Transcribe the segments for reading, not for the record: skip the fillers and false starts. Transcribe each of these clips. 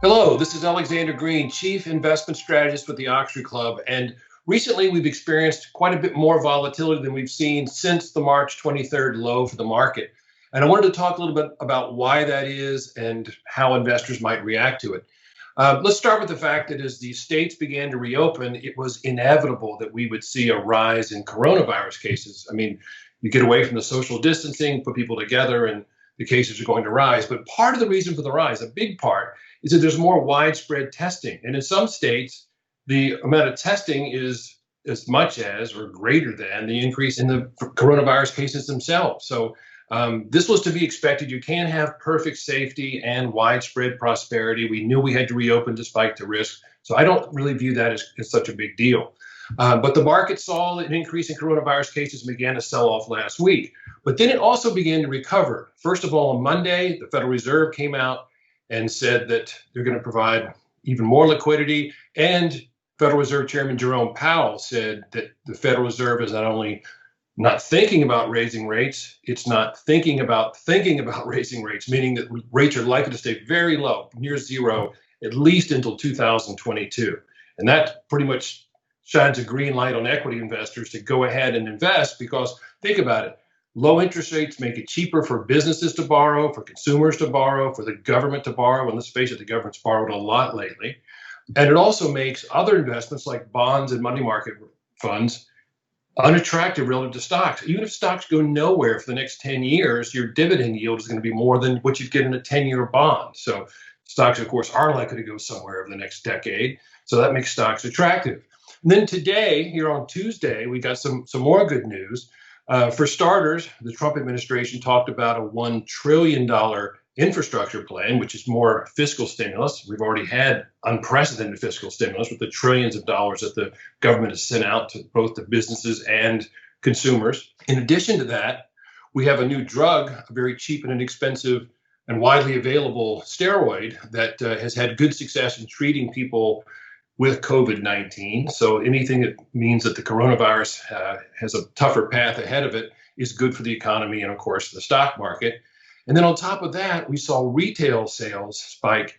Hello, this is Alexander Green, Chief Investment Strategist with the Oxford Club. And recently we've experienced quite a bit more volatility than we've seen since the March 23rd low for the market. And I wanted to talk a little bit about why that is and how investors might react to it. Let's start with the fact that as the states began to reopen, it was inevitable that we would see a rise in coronavirus cases. I mean, you get away from the social distancing, put people together, and the cases are going to rise. But part of the reason for the rise, a big part, is that there's more widespread testing. And in some states, the amount of testing is as much as or greater than the increase in the coronavirus cases themselves. So this was to be expected. You can't have perfect safety and widespread prosperity. We knew we had to reopen despite the risk. So I don't really view that as such a big deal. But the market saw an increase in coronavirus cases and began to sell off last week. But then it also began to recover. First of all, on Monday, the Federal Reserve came out and said that they're going to provide even more liquidity. And Federal Reserve Chairman Jerome Powell said that the Federal Reserve is not only not thinking about raising rates, it's not thinking about raising rates, meaning that rates are likely to stay very low, near zero, at least until 2022. And that pretty much shines a green light on equity investors to go ahead and invest because think about it. Low interest rates make it cheaper for businesses to borrow, for consumers to borrow, for the government to borrow. And let's face it, the government's borrowed a lot lately. And it also makes other investments like bonds and money market funds unattractive relative to stocks. Even if stocks go nowhere for the next 10 years, your dividend yield is going to be more than what you'd get in a 10-year bond. So stocks, of course, are likely to go somewhere over the next decade. So that makes stocks attractive. And then today, here on Tuesday, we got some more good news. For starters, the Trump administration talked about a $1 trillion infrastructure plan, which is more fiscal stimulus. We've already had unprecedented fiscal stimulus with the trillions of dollars that the government has sent out to both the businesses and consumers. In addition to that, we have a new drug, a very cheap and inexpensive and widely available steroid that has had good success in treating people with COVID-19. So anything that means that the coronavirus has a tougher path ahead of it is good for the economy and, of course, the stock market. And then on top of that, we saw retail sales spike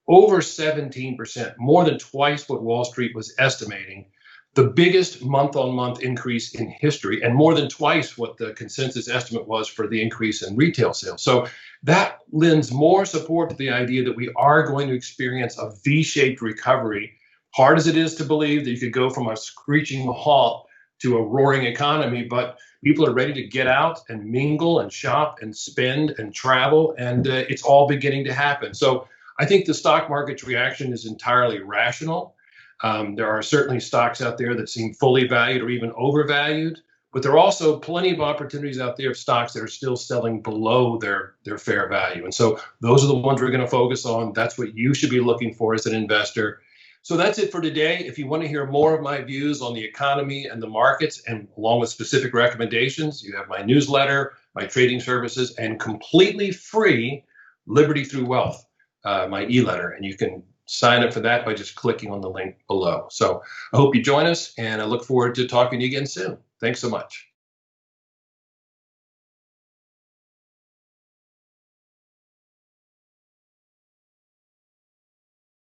over 17%, more than twice what Wall Street was estimating, the biggest month-on-month increase in history, and more than twice what the consensus estimate was for the increase in retail sales. So that lends more support to the idea that we are going to experience a V-shaped recovery. Hard as it is to believe that you could go from a screeching halt to a roaring economy, but people are ready to get out and mingle and shop and spend and travel, and it's all beginning to happen. So I think the stock market's reaction is entirely rational. There are certainly stocks out there that seem fully valued or even overvalued, but there are also plenty of opportunities out there of stocks that are still selling below their fair value. And so those are the ones we're going to focus on. That's what you should be looking for as an investor. So that's it for today. If you want to hear more of my views on the economy and the markets, and along with specific recommendations, you have my newsletter, my trading services, and completely free Liberty Through Wealth, my e-letter. And you can sign up for that by just clicking on the link below. So I hope you join us, and I look forward to talking to you again soon. Thanks so much.